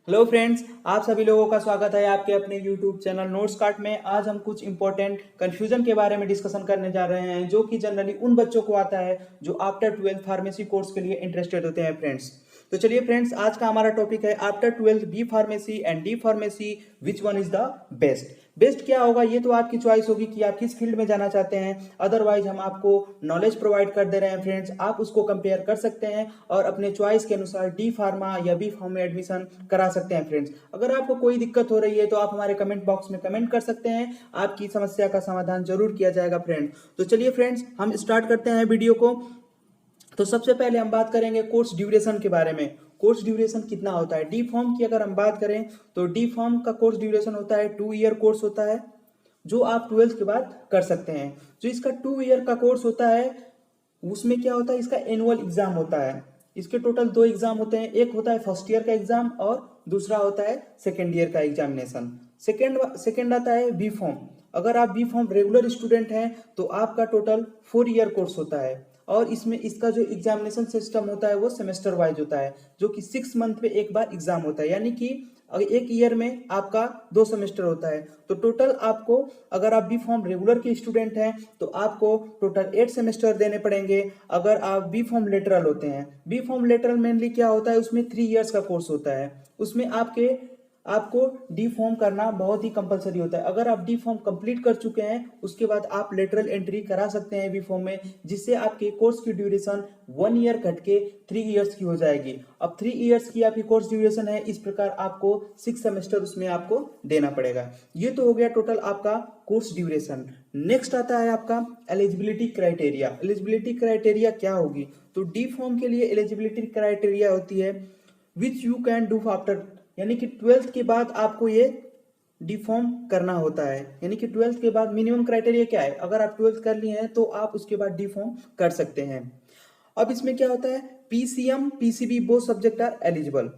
Hello friends, आप सभी लोगों का स्वागत है आपके अपने यूट्यूब चैनल नोट्स कार्ट में। आज हम कुछ इंपॉर्टेंट कंफ्यूजन के बारे में डिस्कशन करने जा रहे हैं जो कि जनरली उन बच्चों को आता है जो आफ्टर 12th फार्मेसी कोर्स के लिए इंटरेस्टेड होते हैं फ्रेंड्स। तो चलिए फ्रेंड्स, आज का हमारा टॉपिक है after 12th B pharmacy and D pharmacy which one is the best. Best क्या होगा ये तो आपकी चॉइस होगी कि आप किस फील्ड में जाना चाहते हैं। अदरवाइज हम आपको नॉलेज प्रोवाइड कर दे रहे हैं फ्रेंड्स, आप उसको कंपेयर कर सकते हैं और अपने चॉइस के अनुसार डी फार्मा या बी फार्म में एडमिशन करा सकते हैं फ्रेंड्स। अगर आपको कोई दिक्कत हो रही है तो आप हमारे कमेंट बॉक्स में कमेंट कर सकते हैं, आपकी समस्या का समाधान जरूर किया जाएगा फ्रेंड्स। तो चलिए फ्रेंड्स, हम स्टार्ट करते हैं वीडियो को। तो सबसे पहले हम बात करेंगे कोर्स ड्यूरेशन के बारे में। कोर्स ड्यूरेशन कितना होता है। डी फॉर्म की अगर हम बात करें तो डी फॉर्म का कोर्स ड्यूरेशन होता है 2 ईयर कोर्स होता है जो आप 12th के बाद कर सकते हैं। जो इसका 2 ईयर का कोर्स होता है उसमें क्या होता है, इसका एनुअल एग्जाम होता है। इसके टोटल 2 एग्जाम होते हैं, एक होता है फर्स्ट ईयर का एग्जाम और दूसरा होता है सेकेंड ईयर का एग्जामिनेशन। सेकेंड आता है बी फॉर्म। अगर आप बी फॉर्म रेगुलर स्टूडेंट हैं तो आपका टोटल 4 ईयर कोर्स होता है और इसमें इसका जो एग्जामिनेशन सिस्टम होता है वो सेमेस्टर वाइज होता है, जो कि 6 मंथ पे एक बार एग्जाम होता है। यानी कि एक ईयर में आपका 2 सेमेस्टर होता है। तो टोटल आपको, अगर आप बी फॉर्म रेगुलर के स्टूडेंट हैं तो आपको टोटल 8 सेमेस्टर देने पड़ेंगे। अगर आप बी फॉर्म लेटरल होते हैं, बी फॉर्म लेटरल मेनली क्या होता है, उसमें 3 ईयर्स का कोर्स होता है। उसमें आपको डी फॉर्म करना बहुत ही कंपलसरी होता है। अगर आप डी फॉर्म कंप्लीट कर चुके हैं उसके बाद आप लेटरल एंट्री करा सकते हैं बी फॉर्म में, जिससे आपके कोर्स की ड्यूरेशन 1 ईयर घट के 3 ईयर्स की हो जाएगी। अब 3 ईयर्स की आपकी कोर्स ड्यूरेशन है, इस प्रकार आपको 6 सेमेस्टर उसमें आपको देना पड़ेगा। ये तो हो गया टोटल आपका कोर्स ड्यूरेशन। नेक्स्ट आता है आपका एलिजिबिलिटी क्राइटेरिया। एलिजिबिलिटी क्राइटेरिया क्या होगी, तो डी फॉर्म के लिए एलिजिबिलिटी क्राइटेरिया होती है which you can do after, यानी कि 12th के बाद आपको ये डी फॉर्म करना होता है। यानी कि 12th के बाद मिनिमम क्राइटेरिया क्या है, अगर आप 12th कर लिए हैं तो आप उसके बाद डी फॉर्म कर सकते हैं। अब इसमें क्या होता है, PCM PCB both subject are eligible.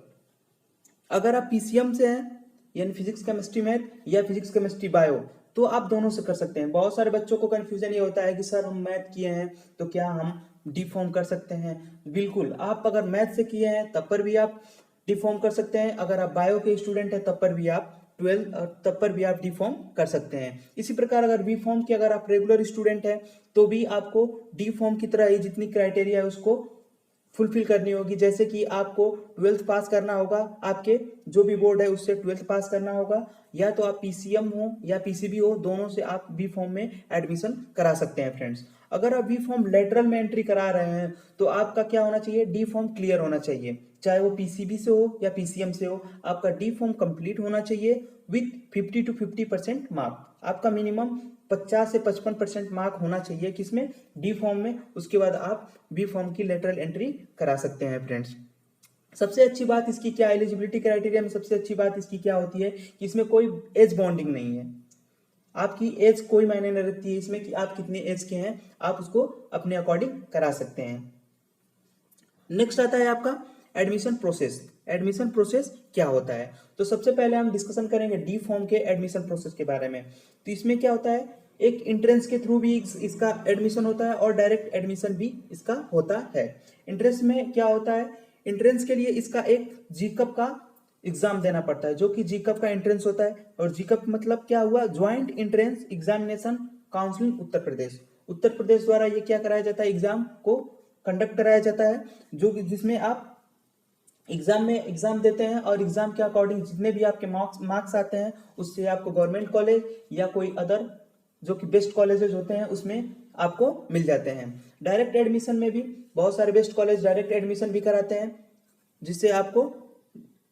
अगर आप पीसीएम से हैं यानी फिजिक्स केमिस्ट्री मैथ या फिजिक्स केमिस्ट्री बायो, तो आप दोनों से कर सकते हैं। बहुत सारे बच्चों को कंफ्यूजन ये होता है कि सर हम मैथ किए हैं तो क्या हम डी फॉर्म कर सकते हैं। बिल्कुल, आप अगर मैथ से किए हैं तब पर भी आप डी फॉर्म कर सकते हैं। अगर आप बायो के स्टूडेंट हैं तब पर भी आप डी फॉर्म कर सकते हैं। इसी प्रकार अगर बी फॉर्म की अगर आप रेगुलर स्टूडेंट हैं तो भी आपको डी फॉर्म की तरह ही जितनी क्राइटेरिया है उसको फुलफिल करनी होगी। जैसे कि आपको 12th पास करना होगा, आपके जो भी बोर्ड है उससे 12th पास करना होगा, या तो आप पीसीएम हो या पीसीबी हो, दोनों से आप बी फॉर्म में एडमिशन करा सकते हैं फ्रेंड्स। अगर आप बी फॉर्म लेटरल में एंट्री करा रहे हैं तो आपका क्या होना चाहिए, डी फॉर्म क्लियर होना चाहिए। चाहे वो पीसीबी से हो या पीसीएम से हो, आपका डी फॉर्म कंप्लीट होना चाहिए विथ 50 to 50% मार्क। आपका मिनिमम 50 से 55% मार्क होना चाहिए किसमें, डी फॉर्म में। उसके बाद आप बी फॉर्म की लेटरल एंट्री करा सकते हैं फ्रेंड्स। सबसे अच्छी बात इसकी क्या, एलिजिबिलिटी क्राइटेरिया में सबसे अच्छी बात इसकी क्या होती है कि इसमें कोई एज बॉन्डिंग नहीं है। आपकी एज कोई मायने नहीं रखती है इसमें कि आप कितने एज के हैं, आप उसको अपने अकॉर्डिंग करा सकते हैं। नेक्स्ट आता है आपका एडमिशन प्रोसेस। एडमिशन प्रोसेस क्या होता है, तो सबसे पहले हम डिस्कशन करेंगे डी फॉर्म के एडमिशन प्रोसेस के बारे में। तो इसमें क्या होता है, एक एंट्रेंस के थ्रू भी इसका एडमिशन होता है और डायरेक्ट एडमिशन भी इसका होता है। एंट्रेंस में क्या होता है, एंट्रेंस के लिए इसका एक जीकअप का एग्जाम देना पड़ता है, जो कि जीकअप का एंट्रेंस होता है। और जीकअप मतलब क्या हुआ, joint entrance examination counselling Uttar Pradesh. Uttar Pradesh द्वारा ये क्या कराया जाता है, एग्जाम को कंडक्ट कराया जाता है, जो कि जिसमें आप एग्जाम देते हैं और एग्जाम के अकॉर्डिंग जितने भी आपके मार्क्स आते हैं उससे आपको गवर्नमेंट कॉलेज या कोई अदर जो कि बेस्ट कॉलेजेस होते हैं उसमें आपको मिल जाते हैं। डायरेक्ट एडमिशन में भी बहुत सारे बेस्ट कॉलेज डायरेक्ट एडमिशन भी कराते हैं, जिससे आपको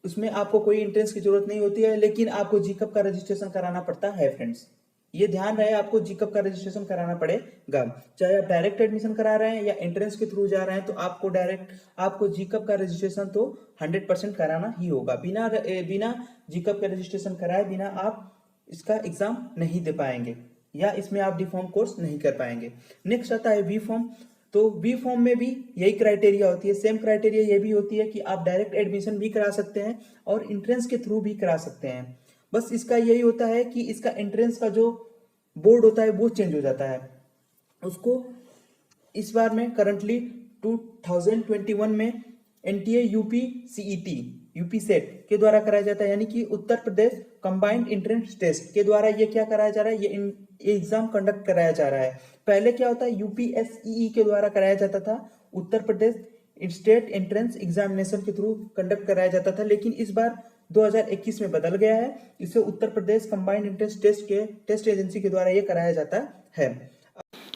उसमें आपको कोई एंट्रेंस की जरूरत नहीं होती है, लेकिन आपको जीकअप का रजिस्ट्रेशन कराना पड़ता है फ्रेंड्स। ये ध्यान रहे, आपको जीकअप का रजिस्ट्रेशन कराना पड़ेगा। चाहे आप डायरेक्ट एडमिशन करा रहे हैं या एंट्रेंस के थ्रू जा रहे हैं तो आपको जीकअप का रजिस्ट्रेशन तो 100% कराना ही होगा। बिना जीकअप का रजिस्ट्रेशन कराए बिना आप इसका एग्जाम नहीं दे पाएंगे या इसमें आप डी फॉर्म कोर्स नहीं कर पाएंगे। नेक्स्ट आता है बी फॉर्म। तो बी फॉर्म में भी यही क्राइटेरिया होती है, सेम क्राइटेरिया ये भी होती है कि आप डायरेक्ट एडमिशन भी करा सकते हैं और एंट्रेंस के थ्रू भी करा सकते हैं। बस इसका यही होता है कि इसका एंट्रेंस का जो बोर्ड होता है वो चेंज हो जाता है। उसको इस बार में करंटली 2021 में NTA UP CET UP set के द्वारा कराया जाता है, यानी कि Uttar Pradesh combined entrance test के द्वारा ये क्या कराया जा रहा है, ये एग्जाम कंडक्ट कराया जा रहा है। पहले क्या होता है, यूपीएसई के द्वारा कराया जाता था, Uttar Pradesh state entrance examination के थ्रू कंडक्ट कराया जाता था, लेकिन इस बार 2021 में बदल गया है। इसे Uttar Pradesh combined entrance test agency के द्वारा ये कराया जाता है।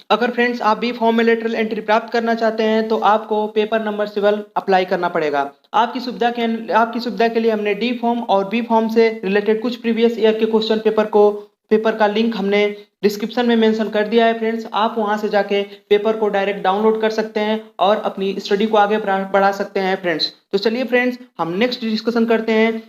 अगर फ्रेंड्स आप बी फॉर्म में लेटरल एंट्री प्राप्त करना चाहते हैं तो आपको पेपर नंबर 12 अप्लाई करना पड़ेगा। आपकी सुविधा के लिए हमने डी फॉर्म और बी फॉर्म से रिलेटेड कुछ प्रीवियस ईयर के क्वेश्चन पेपर का लिंक हमने डिस्क्रिप्शन में मेंशन कर दिया है फ्रेंड्स। आप वहां से जाके पेपर को डायरेक्ट डाउनलोड कर सकते हैं और अपनी स्टडी को आगे बढ़ा सकते हैं फ्रेंड्स। तो चलिए फ्रेंड्स, हम नेक्स्ट डिस्कशन करते हैं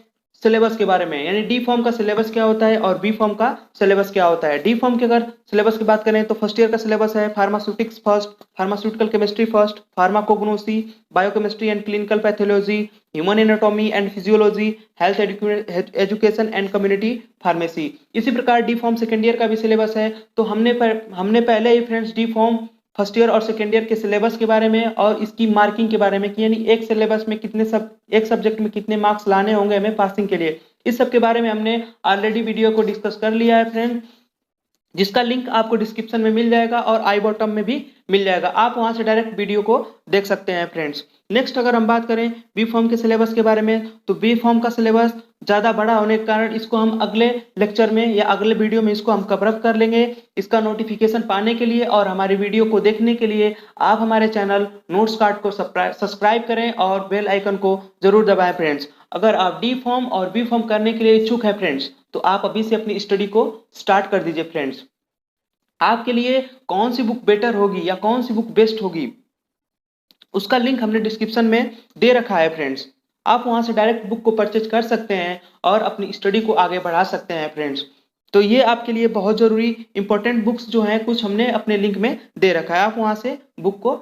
सिलेबस के बारे में, यानी डी फॉर्म का सिलेबस क्या होता है और बी फॉर्म का सिलेबस क्या होता है। डी फॉर्म के अगर सिलेबस की बात करें तो फर्स्ट ईयर का सिलेबस है pharmaceutics first, pharmaceutical chemistry first, pharmacognosy, biochemistry and clinical pathology, human anatomy and physiology, health education and community pharmacy. इसी प्रकार डी फॉर्म सेकेंड ईयर का भी सिलेबस है। तो हमने पहले ही friends D pharm first year और सेकेंड ईयर के सिलेबस के बारे में और इसकी मार्किंग के बारे में कि यानी एक सिलेबस में एक सब्जेक्ट में कितने मार्क्स लाने होंगे हमें पासिंग के लिए, इस सब के बारे में हमने ऑलरेडी वीडियो को डिस्कस कर लिया है फ्रेंड, जिसका लिंक आपको डिस्क्रिप्शन में मिल जाएगा और आई बॉटम में भी मिल जाएगा। आप वहां से डायरेक्ट वीडियो को देख सकते हैं फ्रेंड्स। नेक्स्ट अगर हम बात करें बी फॉर्म के सिलेबस के बारे में, तो बी फॉर्म का सिलेबस ज्यादा बड़ा होने के कारण इसको हम अगले लेक्चर में या अगले वीडियो में इसको हम कवर अप कर लेंगे। इसका नोटिफिकेशन पाने के लिए और हमारी वीडियो को देखने के लिए आप हमारे चैनल नोट्स कार्ड को सब्सक्राइब करें और बेल आइकन को जरूर दबाएं फ्रेंड्स। अगर आप डी फॉर्म और बी फॉर्म करने के लिए इच्छुक है फ्रेंड्स, तो आप अभी से अपनी स्टडी को स्टार्ट कर दीजिए फ्रेंड्स। आपके लिए कौन सी बुक बेटर होगी या कौन सी बुक बेस्ट होगी, उसका लिंक हमने डिस्क्रिप्शन में दे रखा है फ्रेंड्स। आप वहां से डायरेक्ट बुक को परचेज कर सकते हैं और अपनी स्टडी को आगे बढ़ा सकते हैं फ्रेंड्स। तो ये आपके लिए बहुत जरूरी इंपॉर्टेंट बुक्स जो हैं कुछ हमने अपने लिंक में दे रखा है, आप वहां से बुक को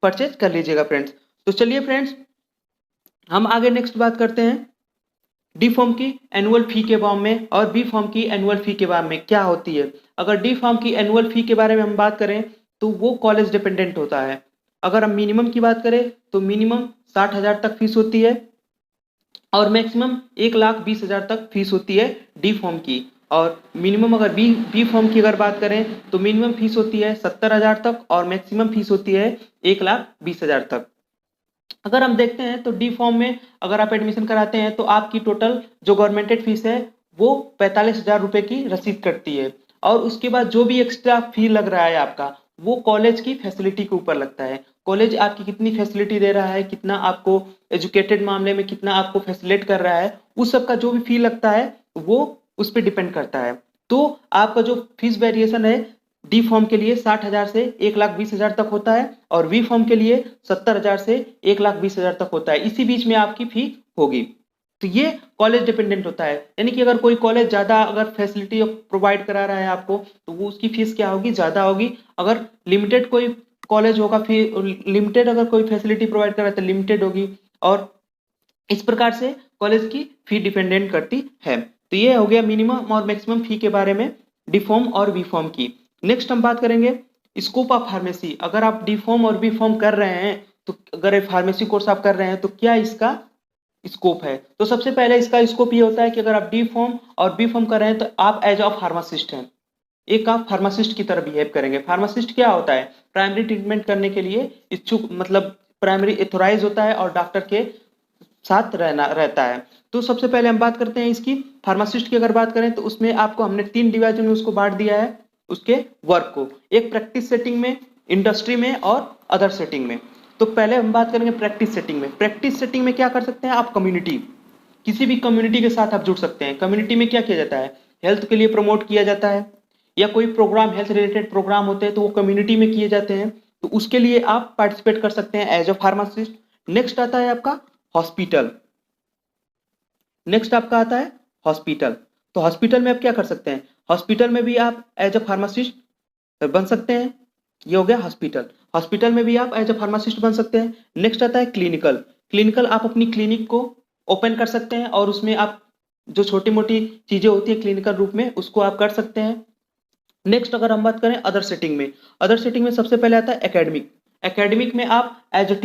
परचेज कर लीजिएगा फ्रेंड्स। तो चलिए फ्रेंड्स, हम आगे नेक्स्ट बात करते हैं डी फॉर्म की एनुअल फी के बारे में और बी फॉर्म की एनुअल फी के बारे में क्या होती है। अगर डी फॉर्म की एनुअल फी के बारे में हम बात करें तो वो कॉलेज डिपेंडेंट होता है। अगर हम मिनिमम की बात करें तो मिनिमम 60,000 तक फीस होती है और मैक्सिमम 1,20,000 तक फीस होती है डी फॉर्म की। और मिनिमम अगर बी फॉर्म की अगर बात करें तो मिनिमम फीस होती है 70,000 तक और मैक्सिमम फीस होती है 1,20,000 तक। अगर हम देखते हैं तो डी फॉर्म में अगर आप एडमिशन कराते हैं तो आपकी टोटल जो गवर्नमेंटेड फीस है वो 45,000 रुपए की रसीद कटती है और उसके बाद जो भी एक्स्ट्रा फी लग रहा है आपका वो कॉलेज की फैसिलिटी के ऊपर लगता है। कॉलेज आपकी कितनी फैसिलिटी दे रहा है, कितना आपको एजुकेटेड मामले में कितना आपको फैसिलिटेट कर रहा है, उस सब का जो भी फी लगता है वो उस पर डिपेंड करता है। तो आपका जो फीस वेरिएशन है डी फॉर्म के लिए 60,000 से 1,20,000 तक होता है और बी फॉर्म के लिए 70,000 से 1,20,000 तक होता है। इसी बीच में आपकी फी होगी। तो ये कॉलेज डिपेंडेंट होता है, यानी कि अगर कोई कॉलेज ज्यादा अगर फैसिलिटी प्रोवाइड करा रहा है आपको तो वो उसकी फीस क्या होगी, ज्यादा होगी। अगर लिमिटेड कोई कॉलेज होगा, लिमिटेड अगर कोई फैसिलिटी प्रोवाइड कर रहा है तो लिमिटेड होगी। और इस प्रकार से कॉलेज की फी डिपेंडेंट करती है। तो ये हो गया मिनिमम और मैक्सिमम फी के बारे में डी फॉर्म और बी फॉर्म की। नेक्स्ट हम बात करेंगे स्कोप ऑफ फार्मेसी। अगर आप डी फॉर्म और बी फॉर्म कर रहे हैं तो अगर फार्मेसी कोर्स आप कर रहे हैं तो क्या इसका स्कोप है। तो सबसे पहले इसका स्कोप ये होता है कि अगर आप डी फॉर्म और बी फॉर्म कर रहे हैं तो आप एज अ फार्मासिस्ट हैं, एक आप फार्मासिस्ट की तरह बिहेव करेंगे। फार्मासिस्ट क्या होता है, प्राइमरी ट्रीटमेंट करने के लिए इच्छुक, मतलब प्राइमरी एथोराइज होता है और डॉक्टर के साथ रहता है। तो सबसे पहले हम बात करते हैं इसकी फार्मासिस्ट की। अगर बात करें तो उसमें आपको हमने 3 डिवीजन में उसको बांट दिया है उसके वर्क को, एक प्रैक्टिस सेटिंग में, इंडस्ट्री में और अदर सेटिंग में। तो पहले हम बात करेंगे प्रैक्टिस सेटिंग में। प्रैक्टिस सेटिंग में क्या कर सकते हैं आप, कम्युनिटी, किसी भी कम्युनिटी के साथ आप जुड़ सकते हैं। कम्युनिटी में क्या किया जाता है, हेल्थ के लिए प्रमोट किया जाता है या कोई प्रोग्राम हेल्थ रिलेटेड प्रोग्राम होते हैं तो वो कम्युनिटी में किए जाते हैं, तो उसके लिए आप पार्टिसिपेट कर सकते हैं एज अ फार्मासिस्ट। नेक्स्ट आता है आपका हॉस्पिटल। नेक्स्ट आपका आता है हॉस्पिटल। तो हॉस्पिटल में आप क्या कर सकते हैं, हॉस्पिटल में भी आप एज अ फार्मासिस्ट बन सकते हैं। ये हो गया हॉस्पिटल। हॉस्पिटल में भी आप एज अ फार्मासिस्ट बन सकते हैं। नेक्स्ट आता है क्लिनिकल। क्लिनिकल आप अपनी क्लिनिक को ओपन कर सकते हैं और उसमें आप जो छोटी मोटी चीजें होती है क्लिनिकल रूप में उसको आप कर सकते हैं। नेक्स्ट अगर हम बात करें अदर सेटिंग में, अदर सेटिंग में सबसे पहले आता है एकेडमिक। एकेडमिक में आप एज अ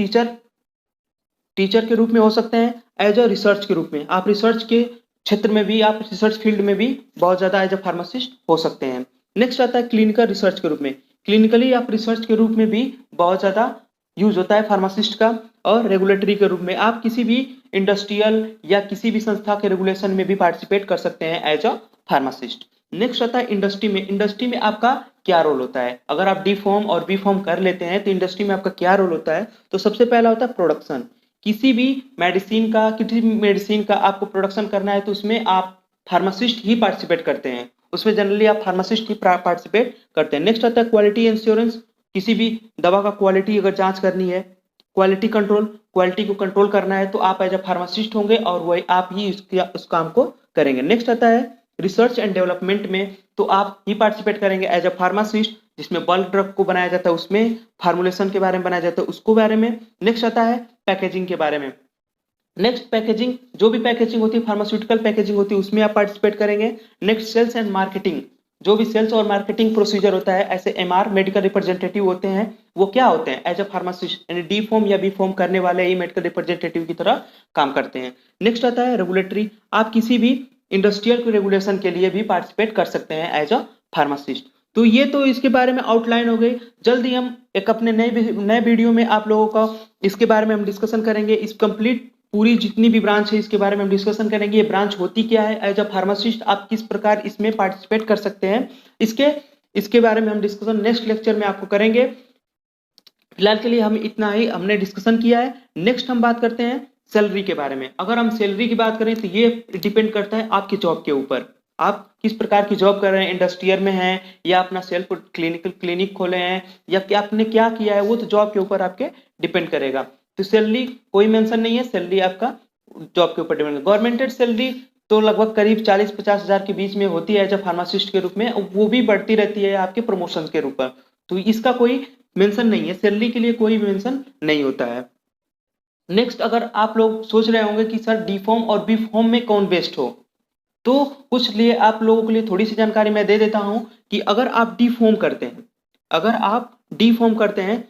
टीचर के रूप में हो सकते हैं, एज अ रिसर्च के रूप में, आप रिसर्च के क्षेत्र में भी, आप रिसर्च फील्ड में भी बहुत ज़्यादा एज अ फार्मासिस्ट हो सकते हैं। नेक्स्ट आता है क्लिनिकल रिसर्च के रूप में। क्लिनिकली आप रिसर्च के रूप में भी बहुत ज़्यादा यूज होता है फार्मासिस्ट का। और रेगुलेटरी के रूप में आप किसी भी इंडस्ट्रियल या किसी भी संस्था के रेगुलेशन में भी पार्टिसिपेट कर सकते हैं एज अ फार्मासिस्ट। नेक्स्ट आता है इंडस्ट्री में। इंडस्ट्री में आपका क्या रोल होता है? अगर आप डी फॉर्म और बी फॉर्म कर लेते हैं तो इंडस्ट्री में आपका क्या रोल होता है? तो सबसे पहला होता है प्रोडक्शन। किसी भी मेडिसिन का आपको प्रोडक्शन करना है तो उसमें आप फार्मासिस्ट ही पार्टिसिपेट करते हैं, उसमें जनरली आप फार्मासिस्ट ही पार्टिसिपेट करते हैं। नेक्स्ट आता है क्वालिटी इंश्योरेंस। किसी भी दवा का क्वालिटी अगर जांच करनी है, क्वालिटी कंट्रोल, क्वालिटी को कंट्रोल करना है तो आप एज अ फार्मासिस्ट होंगे और वही आप ही उस काम को करेंगे। नेक्स्ट आता है रिसर्च एंड डेवलपमेंट में, तो आप ही पार्टिसिपेट करेंगे एज अ फार्मासिस्ट, जिसमें बल्क ड्रग को बनाया जाता है उसमें फार्मुलेशन के बारे में बनाया जाता है उसको बारे में। नेक्स्ट आता है पैकेजिंग के बारे में। नेक्स्ट पैकेजिंग, जो भी पैकेजिंग होती है फार्मास्यूटिकल पैकेजिंग होती है उसमें आप पार्टिसिपेट करेंगे। नेक्स्ट सेल्स एंड मार्केटिंग, जो भी सेल्स और मार्केटिंग प्रोसीजर होता है, ऐसे एमआर मेडिकल रिप्रेजेंटेटिव होते हैं, वो क्या होते हैं? एज अ फार्मासिस्ट, यानी डी फॉर्म या बी फॉर्म करने वाले ही मेडिकल रिप्रेजेंटेटिव की तरह काम करते हैं। नेक्स्ट आता है रेगुलेटरी। आप किसी भी इंडस्ट्रियल रेगुलेशन के लिए भी पार्टिसिपेट कर सकते हैं एज अ फार्मासिस्ट। तो ये तो इसके बारे में आउटलाइन हो गई। जल्दी हम एक अपने नए वीडियो में आप लोगों का इसके बारे में हम डिस्कशन करेंगे। इस कंप्लीट पूरी जितनी भी ब्रांच है इसके बारे में हम डिस्कशन करेंगे। ये ब्रांच होती क्या है, एज अ फार्मासिस्ट आप किस प्रकार इसमें पार्टिसिपेट कर सकते हैं, इसके बारे में हम डिस्कशन नेक्स्ट लेक्चर में आपको करेंगे। फिलहाल के लिए हम इतना ही हमने डिस्कशन किया है। नेक्स्ट हम बात करते हैं सैलरी के बारे में। अगर हम सैलरी की बात करें तो ये डिपेंड करता है आपकी जॉब के ऊपर, आप किस प्रकार की जॉब कर रहे हैं, इंडस्ट्रियल में हैं या अपना सेल्फ क्लिनिक खोले हैं या क्या आपने क्या किया है, वो तो जॉब के ऊपर आपके डिपेंड करेगा। तो सैलरी कोई मेंशन नहीं है, सैलरी आपका जॉब के ऊपर डिपेंड है। गवर्नमेंटेड सैलरी तो लगभग करीब 40-50 हजार के बीच में होती है एज अ फार्मासिस्ट के रूप में, वो भी बढ़ती रहती है आपके प्रमोशन के रूप पर। तो इसका कोई मेंशन नहीं है, सैलरी के लिए कोई मेंशन नहीं होता है। नेक्स्ट, अगर आप लोग सोच रहे होंगे कि सर डी फॉर्म और बी फॉर्म में कौन बेस्ट हो, तो कुछ लिए आप लोगों के लिए थोड़ी सी जानकारी मैं दे देता हूं कि अगर आप डी फॉर्म करते हैं, अगर आप डी फॉर्म करते हैं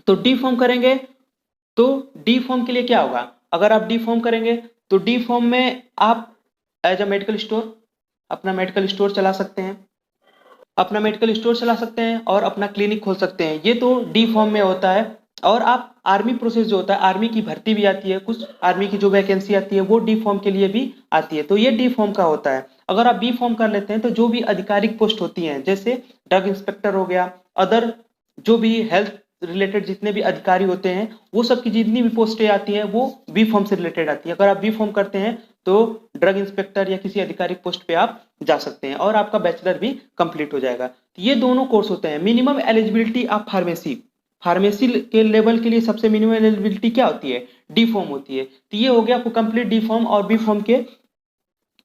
तो डी फॉर्म करेंगे तो डी फॉर्म के लिए क्या होगा? अगर आप डी फॉर्म करेंगे तो डी फॉर्म में आप एज अ मेडिकल स्टोर अपना मेडिकल स्टोर चला सकते हैं, अपना मेडिकल स्टोर चला सकते हैं और अपना क्लिनिक खोल सकते हैं, ये तो डी फॉर्म में होता है। और आप आर्मी प्रोसेस जो होता है, आर्मी की भर्ती भी आती है, कुछ आर्मी की जो वैकेंसी आती है वो डी फॉर्म के लिए भी आती है, तो ये डी फॉर्म का होता है। अगर आप बी फॉर्म कर लेते हैं तो जो भी आधिकारिक पोस्ट होती हैं, जैसे ड्रग इंस्पेक्टर हो गया, अदर जो भी हेल्थ रिलेटेड जितने भी अधिकारी होते हैं, वो सब की जितनी भी पोस्टें आती हैं वो बी फॉर्म से रिलेटेड आती है। अगर आप बी फॉर्म करते हैं तो ड्रग इंस्पेक्टर या किसी आधिकारिक पोस्ट पे आप जा सकते हैं और आपका बैचलर भी कंप्लीट हो जाएगा। तो ये दोनों कोर्स होते हैं। मिनिमम एलिजिबिलिटी ऑफ फार्मेसी के लेवल के लिए सबसे मिनिमम एलिजिबिलिटी क्या होती है? डी फॉर्म होती है। तो ये हो गया आपको कंप्लीट डी फॉर्म और बी फॉर्म के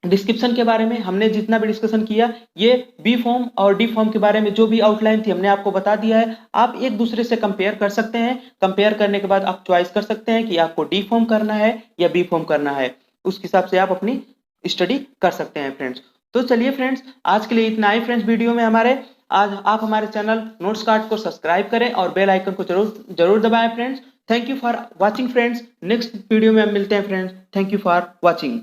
डिस्क्रिप्शन के बारे में। हमने जितना भी डिस्कशन किया, ये बी फॉर्म और डी फॉर्म के बारे में जो भी आउटलाइन थी हमने आपको बता दिया है। आप एक दूसरे से कंपेयर कर सकते हैं, कंपेयर करने के बाद आप चॉइस कर सकते हैं कि आपको डी फॉर्म करना है या बी फॉर्म करना है, उस हिसाब से आप अपनी स्टडी कर सकते हैं फ्रेंड्स। तो चलिए फ्रेंड्स, आज के लिए इतना ही फ्रेंड्स वीडियो में हमारे। आज आप हमारे चैनल नोट्स कार्ड को सब्सक्राइब करें और बेल आइकन को जरूर दबाएं friends. Thank you for watching friends. Next video में हम मिलते हैं friends. Thank you for watching.